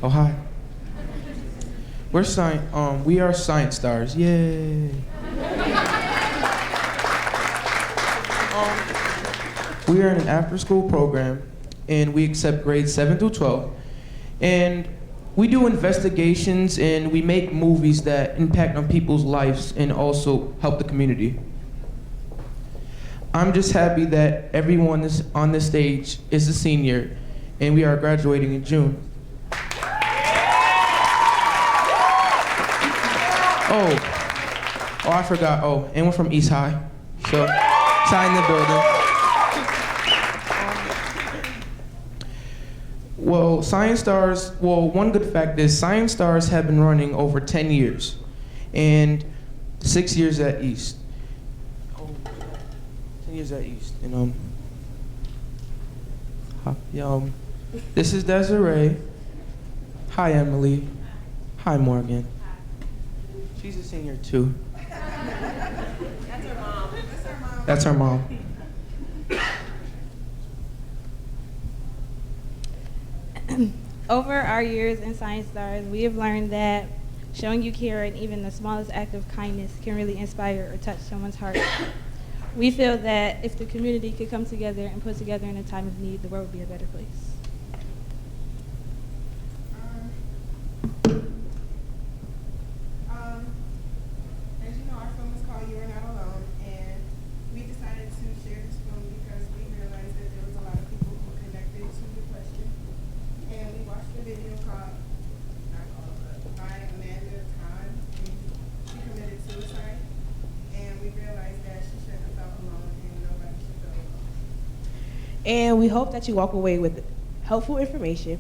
Oh, hi. We are science stars. Yay. We are in an after-school program, and we accept grades 7 through 12. And we do investigations, and we make movies that impact on people's lives and also help the community. I'm just happy that everyone on this stage is a senior, and we are graduating in June. Oh, I forgot. Oh, and we're from East High. So, sign the building. Well, Science Stars, one good fact is Science Stars have been running over 10 years, and 6 years at East. 10 years at East. And, this is Desiree. Hi, Emily. Hi, Morgan. She's a senior too. That's her mom. That's her mom. Over our years in Science Stars, we have learned that showing you care and even the smallest act of kindness can really inspire or touch someone's heart. We feel that if the community could come together and put together in a time of need, the world would be a better place. As you know, our film is called You Are Not Alone, and we decided to share this film because we realized that there was a lot of people who connected to depression. And we watched a video called, by Amanda Todd, and she committed suicide. And we realized that she shouldn't have felt alone, and nobody should feel alone. And we hope that you walk away with helpful information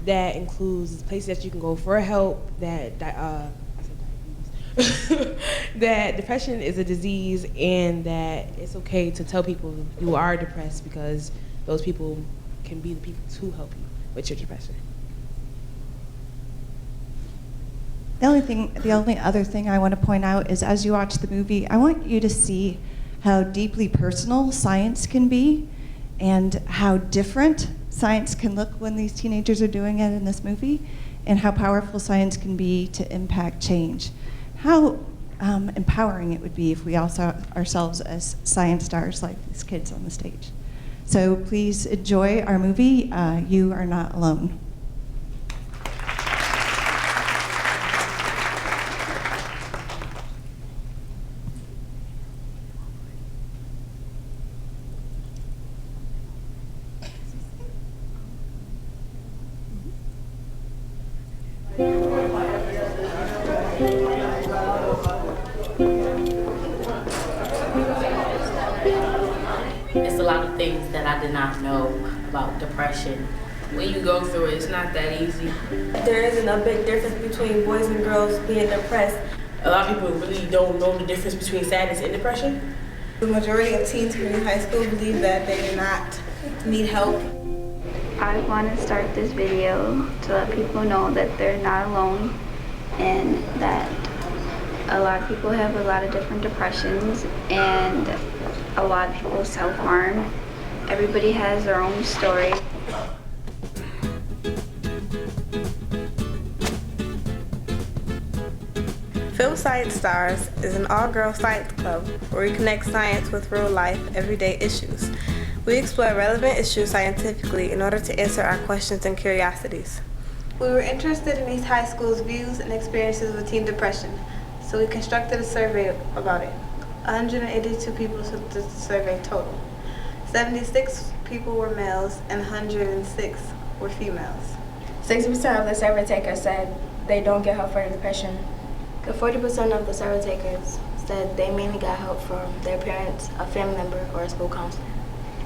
that includes places that you can go for help, that that depression is a disease, and that it's okay to tell people you are depressed because those people can be the people to help you with your depression. The only other thing I want to point out is as you watch the movie, I want you to see how deeply personal science can be and how different science can look when these teenagers are doing it in this movie, and how powerful science can be to impact change. How empowering it would be if we all saw ourselves as science stars like these kids on the stage. So please enjoy our movie, You Are Not Alone. It's a lot of things that I did not know about depression. When you go through it, it's not that easy. There isn't a big difference between boys and girls being depressed. A lot of people really don't know the difference between sadness and depression. The majority of teens here in high school believe that they do not need help. I want to start this video to let people know that they're not alone and that a lot of people have a lot of different depressions and a lot of people self-harm. Everybody has their own story. Film Science Stars is an all-girl science club where we connect science with real-life, everyday issues. We explore relevant issues scientifically in order to answer our questions and curiosities. We were interested in East High School's views and experiences with teen depression, so we constructed a survey about it. 182 people took the survey total. 76 people were males and 106 were females. 60% of the survey takers said they don't get help for their depression. 40% of the survey takers said they mainly got help from their parents, a family member, or a school counselor.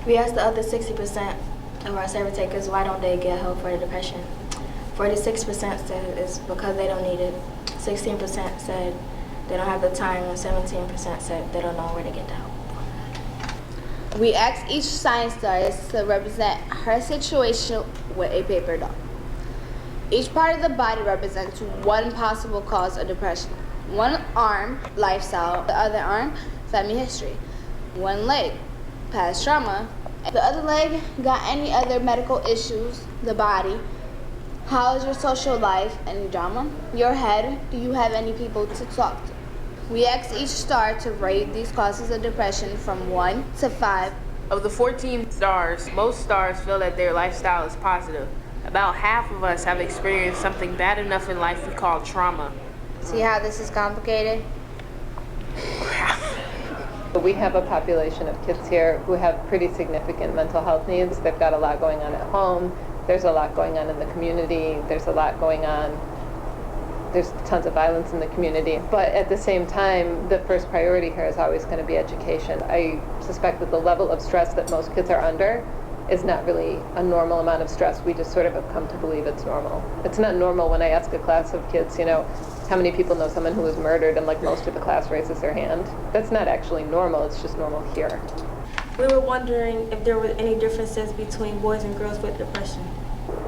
We asked the other 60% of our survey takers why don't they get help for their depression. 46% said it's because they don't need it. 16% said they don't have the time, and 17% said they don't know where to get the help. We asked each science stars to represent her situation with a paper doll. Each part of the body represents one possible cause of depression. One arm, lifestyle. The other arm, family history. One leg, past trauma. The other leg got any other medical issues, the body. How is your social life? Any drama? Your head? Do you have any people to talk to? We asked each star to rate these causes of depression from 1 to 5. Of the 14 stars, most stars feel that their lifestyle is positive. About half of us have experienced something bad enough in life we call trauma. See how this is complicated? We have a population of kids here who have pretty significant mental health needs. They've got a lot going on at home. There's a lot going on in the community. There's a lot going on. There's tons of violence in the community. But at the same time, the first priority here is always going to be education. I suspect that the level of stress that most kids are under is not really a normal amount of stress. We just sort of have come to believe it's normal. It's not normal when I ask a class of kids, you know, how many people know someone who was murdered, and like most of the class raises their hand. That's not actually normal, it's just normal here. We were wondering if there were any differences between boys and girls with depression.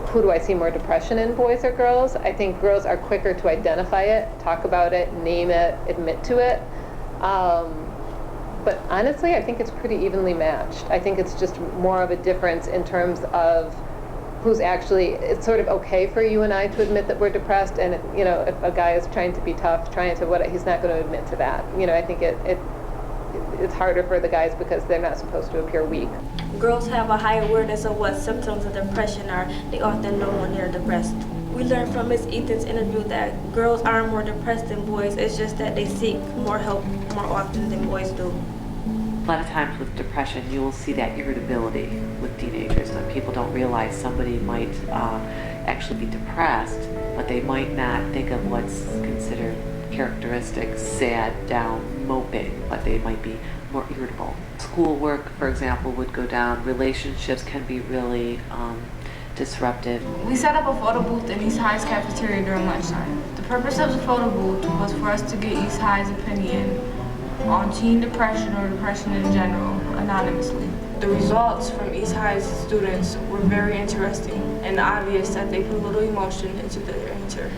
Who do I see more depression in, boys or girls? I think girls are quicker to identify it, talk about it, name it, admit to it. But honestly, I think it's pretty evenly matched. I think it's just more of a difference in terms of who's actually, it's sort of okay for you and I to admit that we're depressed, and you know, if a guy is trying to be tough, he's not going to admit to that. You know, I think it's harder for the guys because they're not supposed to appear weak. Girls have a higher awareness of what symptoms of depression are. They often know when they're depressed. We learned from Ms. Ethan's interview that girls are more depressed than boys. It's just that they seek more help more often than boys do. A lot of times with depression, you will see that irritability with teenagers, and people don't realize somebody might actually be depressed, but they might not think of what's considered characteristic, sad, down, moping, but they might be more irritable. Schoolwork, for example, would go down. Relationships can be really disruptive. We set up a photo booth in East High's cafeteria during lunchtime. The purpose of the photo booth was for us to get East High's opinion on teen depression or depression in general, anonymously. The results from East High's students were very interesting and obvious that they put little emotion into their answer.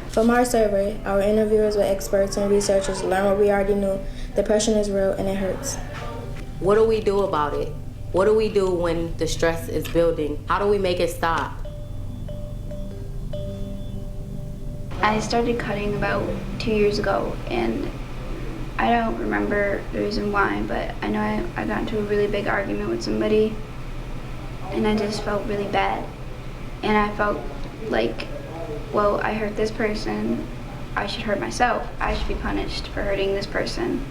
From our survey, our interviewers with experts and researchers learned what we already knew. Depression is real and it hurts. What do we do about it? What do we do when the stress is building? How do we make it stop? I started cutting about 2 years ago, and I don't remember the reason why, but I know I got into a really big argument with somebody, and I just felt really bad. And I felt like, well, I hurt this person, I should hurt myself. I should be punished for hurting this person.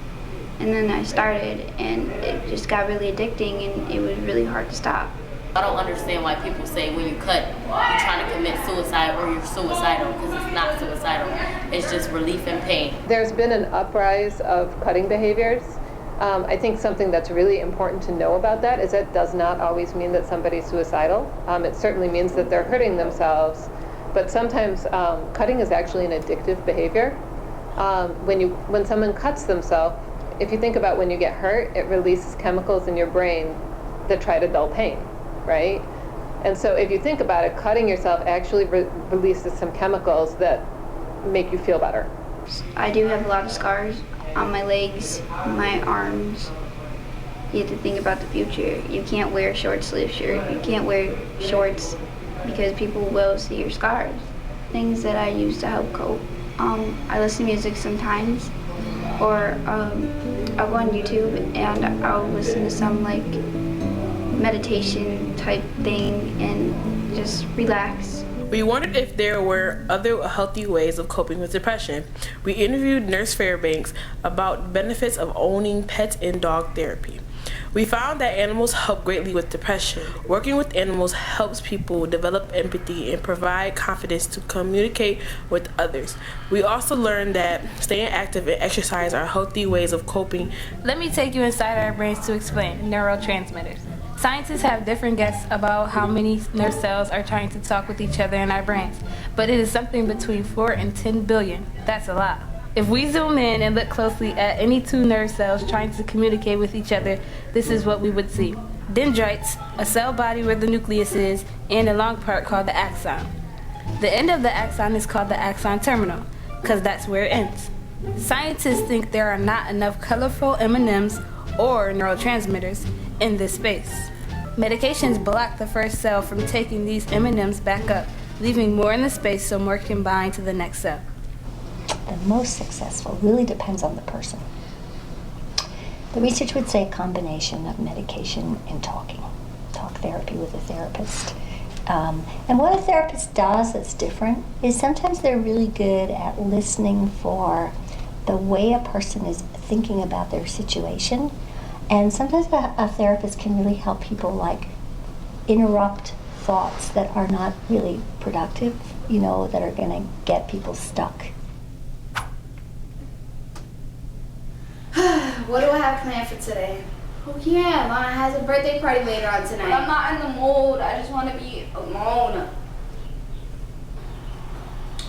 And then I started, and it just got really addicting, and it was really hard to stop. I don't understand why people say when you cut, you're trying to commit suicide or you're suicidal, because it's not suicidal. It's just relief and pain. There's been an uprise of cutting behaviors. I think something that's really important to know about that is that does not always mean that somebody's suicidal. It certainly means that they're hurting themselves, but sometimes cutting is actually an addictive behavior. When someone cuts themselves, if you think about when you get hurt, it releases chemicals in your brain that try to dull pain, right? And so if you think about it, cutting yourself actually releases some chemicals that make you feel better. I do have a lot of scars on my legs, my arms. You have to think about the future. You can't wear a short sleeve shirt. You can't wear shorts because people will see your scars. Things that I use to help cope. I listen to music sometimes, or I'll go on YouTube and I'll listen to some like meditation type thing and just relax. We wondered if there were other healthy ways of coping with depression. We interviewed Nurse Fairbanks about benefits of owning pet and dog therapy. We found that animals help greatly with depression. Working with animals helps people develop empathy and provide confidence to communicate with others. We also learned that staying active and exercise are healthy ways of coping. Let me take you inside our brains to explain neurotransmitters. Scientists have different guesses about how many nerve cells are trying to talk with each other in our brains, but it is something between 4 and 10 billion. That's a lot. If we zoom in and look closely at any two nerve cells trying to communicate with each other, this is what we would see. Dendrites, a cell body where the nucleus is, and a long part called the axon. The end of the axon is called the axon terminal, because that's where it ends. Scientists think there are not enough colorful M&Ms or neurotransmitters in this space. Medications block the first cell from taking these M&Ms back up, leaving more in the space so more can bind to the next step? The most successful really depends on the person. The research would say a combination of medication and talk therapy with a therapist. And what a therapist does that's different is sometimes they're really good at listening for the way a person is thinking about their situation. And sometimes a therapist can really help people like interrupt thoughts that are not really productive, that are going to get people stuck. What do I have planned for today? Oh yeah, Lana has a birthday party later on tonight. But I'm not in the mood. I just want to be alone.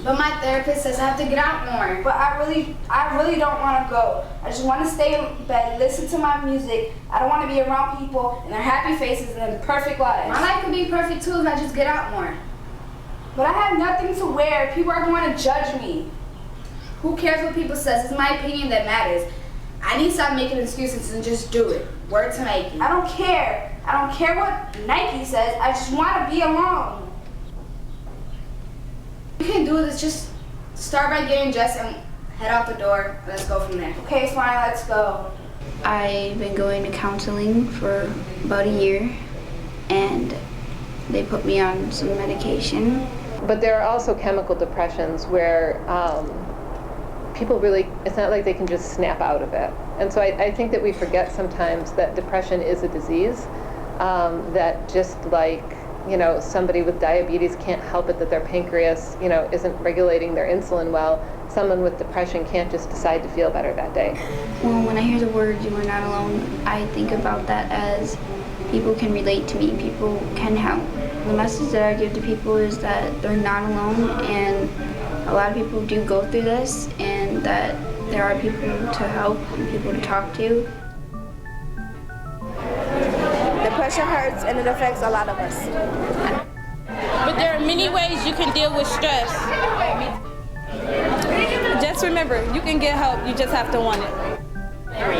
But my therapist says I have to get out more. But I really don't want to go. I just want to stay in bed, listen to my music. I don't want to be around people and their happy faces and their perfect lives. My life could be perfect too if I just get out more. But I have nothing to wear. People are going to judge me. Who cares what people says? It's my opinion that matters. I need to stop making excuses and just do it. Word to Nike. I don't care. I don't care what Nike says. I just want to be alone. You can do this. Just start by getting dressed and head out the door. Let's go from there. Okay, fine. Let's go. I've been going to counseling for about a year, and they put me on some medication. But there are also chemical depressions where people really, it's not like they can just snap out of it. And so I think that we forget sometimes that depression is a disease, that just like, somebody with diabetes can't help it that their pancreas, isn't regulating their insulin well. Someone with depression can't just decide to feel better that day. Well, when I hear the words "you are not alone," I think about that as people can relate to me, people can help. The message that I give to people is that they're not alone, and a lot of people do go through this, and that there are people to help and people to talk to. Depression hurts and it affects a lot of us. But there are many ways you can deal with stress. Just remember, you can get help, you just have to want it.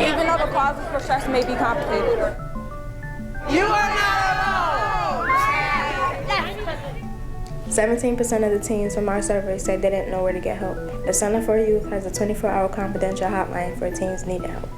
Even though the causes for stress may be complicated. You are not alone! 17% of the teens from our survey said they didn't know where to get help. The Center for Youth has a 24-hour confidential hotline for teens needing help.